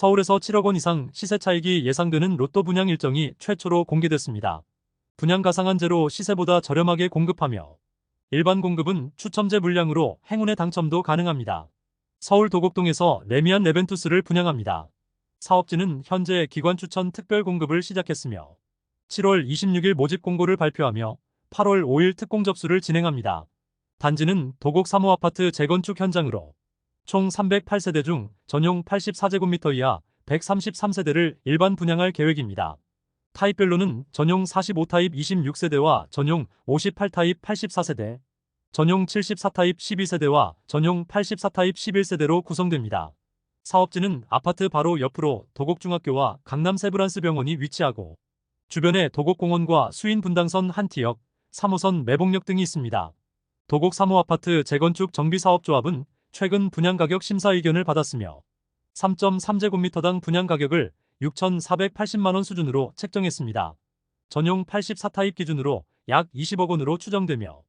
서울에서 7억 원 이상 시세 차익이 예상되는 로또 분양 일정이 최초로 공개됐습니다. 분양 가상한제로 시세보다 저렴하게 공급하며 일반 공급은 추첨제 물량으로 행운의 당첨도 가능합니다. 서울 도곡동에서 레미안 레벤투스를 분양합니다. 사업지는 현재 기관 추천 특별 공급을 시작했으며 7월 26일 모집 공고를 발표하며 8월 5일 특공 접수를 진행합니다. 단지는 도곡 3호 아파트 재건축 현장으로 총 308세대 중 전용 84제곱미터 이하 133세대를 일반 분양할 계획입니다. 타입별로는 전용 45타입 26세대와 전용 58타입 84세대, 전용 74타입 12세대와 전용 84타입 11세대로 구성됩니다. 사업지는 아파트 바로 옆으로 도곡중학교와 강남 세브란스 병원이 위치하고 주변에 도곡공원과 수인분당선 한티역, 3호선 매봉역 등이 있습니다. 도곡 3호 아파트 재건축 정비사업조합은 최근 분양가격 심사 의견을 받았으며 3.3제곱미터당 분양가격을 6,480만원 수준으로 책정했습니다. 전용 84타입 기준으로 약 20억 원으로 추정되며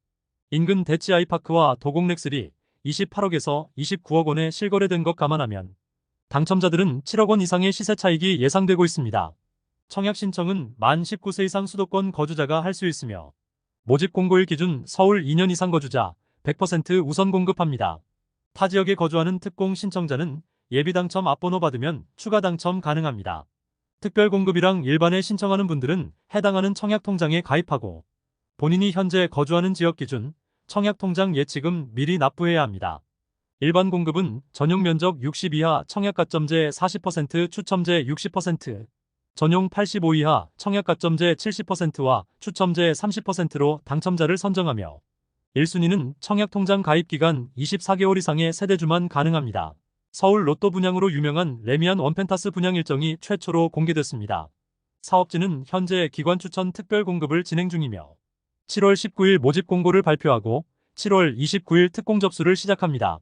인근 대치 아이파크와 도곡렉슬이 28억에서 29억 원에 실거래된 것 감안하면 당첨자들은 7억 원 이상의 시세 차익이 예상되고 있습니다. 청약 신청은 만 19세 이상 수도권 거주자가 할 수 있으며 모집 공고일 기준 서울 2년 이상 거주자 100% 우선 공급합니다. 타 지역에 거주하는 특공 신청자는 예비 당첨 앞번호 받으면 추가 당첨 가능합니다. 특별 공급이랑 일반에 신청하는 분들은 해당하는 청약 통장에 가입하고 본인이 현재 거주하는 지역 기준 청약 통장 예치금 미리 납부해야 합니다. 일반 공급은 전용 면적 60 이하 청약가점제 40% 추첨제 60%, 전용 85 이하 청약가점제 70%와 추첨제 30%로 당첨자를 선정하며 1순위는 청약통장 가입기간 24개월 이상의 세대주만 가능합니다. 서울 로또 분양으로 유명한 레미안 원펜타스 분양 일정이 최초로 공개됐습니다. 사업지는 현재 기관 추천 특별 공급을 진행 중이며 7월 19일 모집 공고를 발표하고 7월 29일 특공 접수를 시작합니다.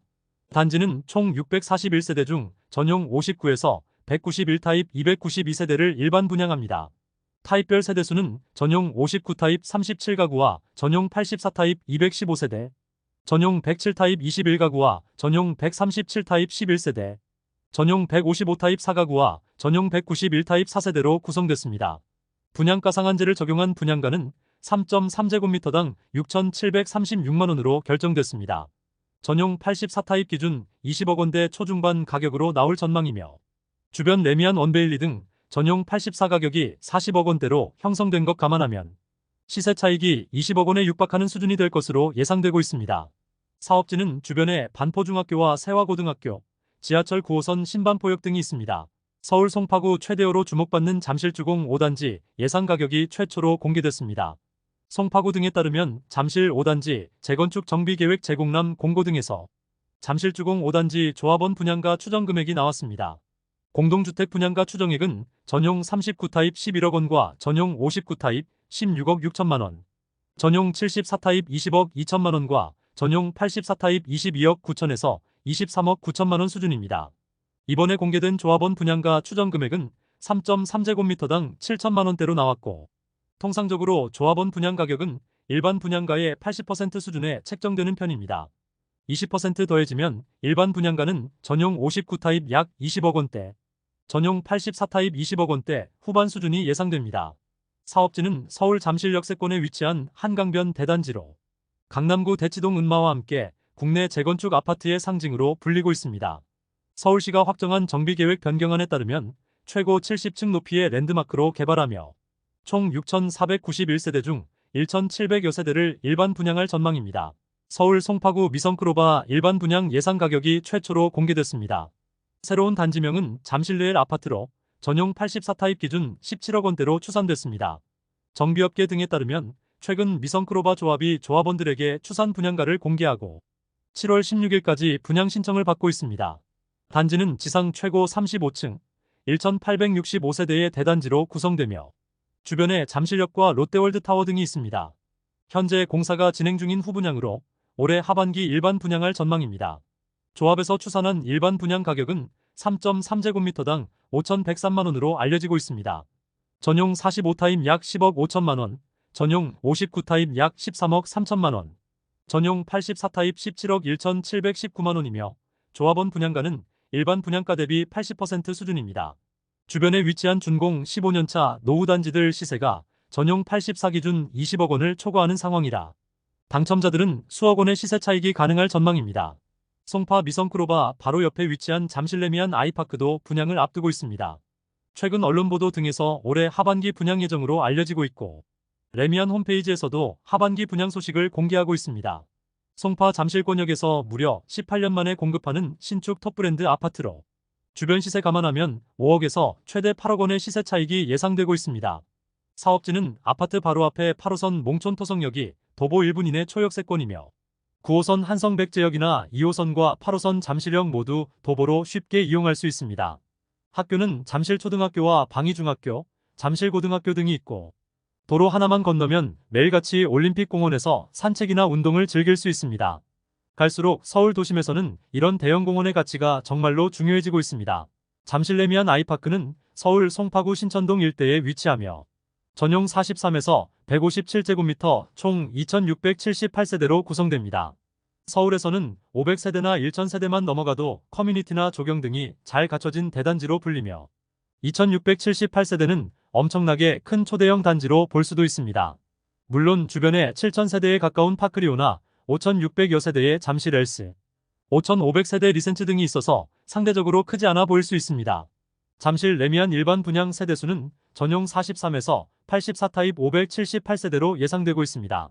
단지는 총 641세대 중 전용 59에서 191타입 292세대를 일반 분양합니다. 타입별 세대수는 전용 59타입 37가구와 전용 84타입 215세대, 전용 107타입 21가구와 전용 137타입 11세대, 전용 155타입 4가구와 전용 191타입 4세대로 구성됐습니다. 분양가 상한제를 적용한 분양가는 3.3제곱미터당 6,736만원으로 결정됐습니다. 전용 84타입 기준 20억 원대 초중반 가격으로 나올 전망이며 주변 레미안 원베일리 등 전용 84 가격이 40억 원대로 형성된 것 감안하면 시세 차익이 20억 원에 육박하는 수준이 될 것으로 예상되고 있습니다. 사업지는 주변에 반포중학교와 세화고등학교, 지하철 9호선 신반포역 등이 있습니다. 서울 송파구 최대호로 주목받는 잠실주공 5단지 예상 가격이 최초로 공개됐습니다. 송파구 등에 따르면 잠실 5단지 재건축 정비계획 제공람 공고 등에서 잠실주공 5단지 조합원 분양가 추정 금액이 나왔습니다. 공동주택 분양가 추정액은 전용 39타입 11억 원과 전용 59타입 16억 6천만 원, 전용 74타입 20억 2천만 원과 전용 84타입 22억 9천에서 23억 9천만 원 수준입니다. 이번에 공개된 조합원 분양가 추정 금액은 3.3제곱미터당 7천만 원대로 나왔고 통상적으로 조합원 분양 가격은 일반 분양가의 80% 수준에 책정되는 편입니다. 20% 더해지면 일반 분양가는 전용 59타입 약 20억 원대, 전용 84타입 20억 원대 후반 수준이 예상됩니다. 사업지는 서울 잠실 역세권에 위치한 한강변 대단지로 강남구 대치동 은마와 함께 국내 재건축 아파트의 상징으로 불리고 있습니다. 서울시가 확정한 정비계획 변경안에 따르면 최고 70층 높이의 랜드마크로 개발하며 총 6,491세대 중 1,700여 세대를 일반 분양할 전망입니다. 서울 송파구 미성크로바 일반 분양 예상 가격이 최초로 공개됐습니다. 새로운 단지명은 잠실레일 아파트로 전용 84타입 기준 17억 원대로 추산됐습니다. 정비업계 등에 따르면 최근 미성크로바 조합이 조합원들에게 추산 분양가를 공개하고 7월 16일까지 분양 신청을 받고 있습니다. 단지는 지상 최고 35층 1,865세대의 대단지로 구성되며 주변에 잠실역과 롯데월드타워 등이 있습니다. 현재 공사가 진행 중인 후분양으로 올해 하반기 일반 분양할 전망입니다. 조합에서 추산한 일반 분양 가격은 3.3제곱미터당 5,103만원으로 알려지고 있습니다. 전용 45타입 약 10억 5천만원, 전용 59타입 약 13억 3천만원, 전용 84타입 17억 1,719만원이며 조합원 분양가는 일반 분양가 대비 80% 수준입니다. 주변에 위치한 준공 15년차 노후 단지들 시세가 전용 84 기준 20억 원을 초과하는 상황이라 당첨자들은 수억 원의 시세 차익이 가능할 전망입니다. 송파 미성크로바 바로 옆에 위치한 잠실 레미안 아이파크도 분양을 앞두고 있습니다. 최근 언론 보도 등에서 올해 하반기 분양 예정으로 알려지고 있고 레미안 홈페이지에서도 하반기 분양 소식을 공개하고 있습니다. 송파 잠실권역에서 무려 18년 만에 공급하는 신축 톱브랜드 아파트로 주변 시세 감안하면 5억에서 최대 8억 원의 시세 차익이 예상되고 있습니다. 사업지는 아파트 바로 앞에 8호선 몽촌토성역이 도보 1분 이내 초역세권이며 9호선 한성백제역이나 2호선과 8호선 잠실역 모두 도보로 쉽게 이용할 수 있습니다. 학교는 잠실초등학교와 방위중학교, 잠실고등학교 등이 있고 도로 하나만 건너면 매일같이 올림픽공원에서 산책이나 운동을 즐길 수 있습니다. 갈수록 서울 도심에서는 이런 대형 공원의 가치가 정말로 중요해지고 있습니다. 잠실 레미안 아이파크는 서울 송파구 신천동 일대에 위치하며 전용 43에서 157제곱미터 총 2678세대로 구성됩니다. 서울에서는 500세대나 1000세대만 넘어가도 커뮤니티나 조경 등이 잘 갖춰진 대단지로 불리며 2678세대는 엄청나게 큰 초대형 단지로 볼 수도 있습니다. 물론 주변에 7000세대에 가까운 파크리오나 5600여 세대의 잠실 앨스, 5500세대 리센츠 등이 있어서 상대적으로 크지 않아 보일 수 있습니다. 잠실 레미안 일반 분양 세대수는 전용 43에서 84타입 578세대로 예상되고 있습니다.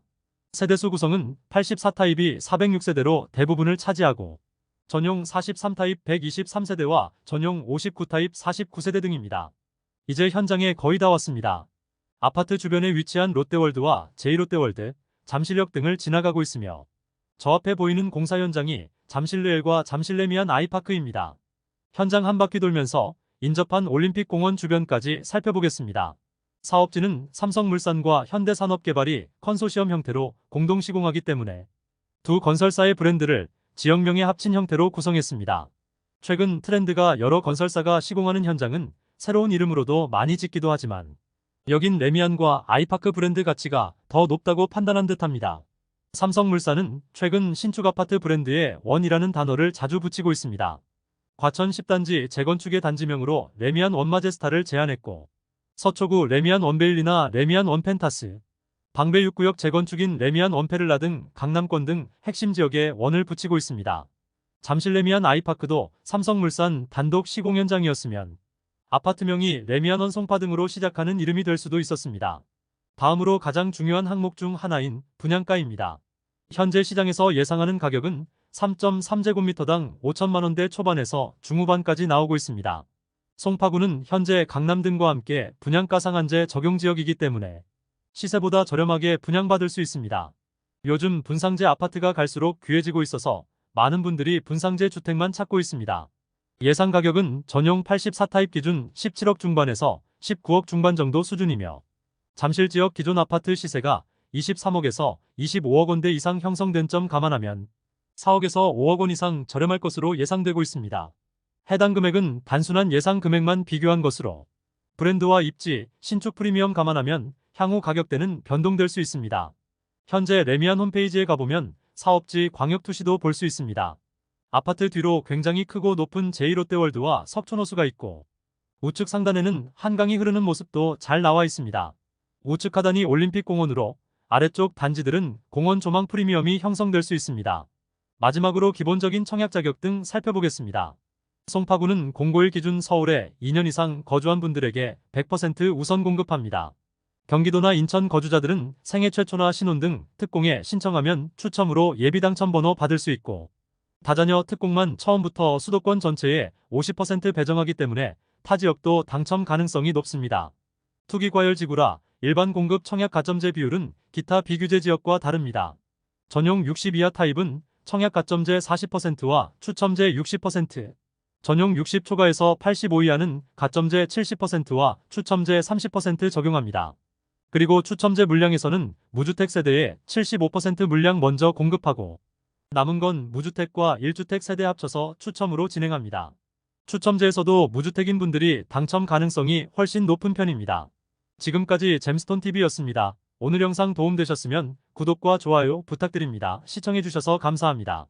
세대수 구성은 84타입이 406세대로 대부분을 차지하고 전용 43타입 123세대와 전용 59타입 49세대 등입니다. 이제 현장에 거의 다 왔습니다. 아파트 주변에 위치한 롯데월드와 제2롯데월드, 잠실역 등을 지나가고 있으며 저 앞에 보이는 공사 현장이 잠실레일과 잠실레미안 아이파크입니다. 현장 한 바퀴 돌면서 인접한 올림픽공원 주변까지 살펴보겠습니다. 사업지는 삼성물산과 현대산업개발이 컨소시엄 형태로 공동 시공하기 때문에 두 건설사의 브랜드를 지역명에 합친 형태로 구성했습니다. 최근 트렌드가 여러 건설사가 시공하는 현장은 새로운 이름으로도 많이 짓기도 하지만 여긴 레미안과 아이파크 브랜드 가치가 더 높다고 판단한 듯합니다. 삼성물산은 최근 신축 아파트 브랜드에 원이라는 단어를 자주 붙이고 있습니다. 과천 10단지 재건축의 단지명으로 레미안 원마제스타를 제안했고 서초구 레미안 원베일리나 레미안 원펜타스, 방배 6구역 재건축인 레미안 원페를라 등 강남권 등 핵심 지역에 원을 붙이고 있습니다. 잠실 레미안 아이파크도 삼성물산 단독 시공 현장이었으면 아파트명이 레미안 원송파 등으로 시작하는 이름이 될 수도 있었습니다. 다음으로 가장 중요한 항목 중 하나인 분양가입니다. 현재 시장에서 예상하는 가격은 3.3제곱미터당 5천만원대 초반에서 중후반까지 나오고 있습니다. 송파구는 현재 강남 등과 함께 분양가 상한제 적용 지역이기 때문에 시세보다 저렴하게 분양받을 수 있습니다. 요즘 분상제 아파트가 갈수록 귀해지고 있어서 많은 분들이 분상제 주택만 찾고 있습니다. 예상 가격은 전용 84타입 기준 17억 중반에서 19억 중반 정도 수준이며 잠실 지역 기존 아파트 시세가 23억에서 25억 원대 이상 형성된 점 감안하면 4억에서 5억 원 이상 저렴할 것으로 예상되고 있습니다. 해당 금액은 단순한 예상 금액만 비교한 것으로 브랜드와 입지, 신축 프리미엄 감안하면 향후 가격대는 변동될 수 있습니다. 현재 레미안 홈페이지에 가보면 사업지 광역투시도 볼 수 있습니다. 아파트 뒤로 굉장히 크고 높은 제2롯데월드와 석촌호수가 있고 우측 상단에는 한강이 흐르는 모습도 잘 나와 있습니다. 우측 하단이 올림픽공원으로 아래쪽 단지들은 공원 조망 프리미엄이 형성될 수 있습니다. 마지막으로 기본적인 청약 자격 등 살펴보겠습니다. 송파구는 공고일 기준 서울에 2년 이상 거주한 분들에게 100% 우선 공급합니다. 경기도나 인천 거주자들은 생애 최초나 신혼 등 특공에 신청하면 추첨으로 예비 당첨 번호 받을 수 있고 다자녀 특공만 처음부터 수도권 전체에 50% 배정하기 때문에 타 지역도 당첨 가능성이 높습니다. 투기과열지구라 일반 공급 청약 가점제 비율은 기타 비규제 지역과 다릅니다. 전용 60 이하 타입은 청약 가점제 40%와 추첨제 60%, 전용 60 초과에서 85 이하는 가점제 70%와 추첨제 30% 적용합니다. 그리고 추첨제 물량에서는 무주택 세대에 75% 물량 먼저 공급하고 남은 건 무주택과 1주택 세대 합쳐서 추첨으로 진행합니다. 추첨제에서도 무주택인 분들이 당첨 가능성이 훨씬 높은 편입니다. 지금까지 잼스톤TV였습니다. 오늘 영상 도움되셨으면 구독과 좋아요 부탁드립니다. 시청해주셔서 감사합니다.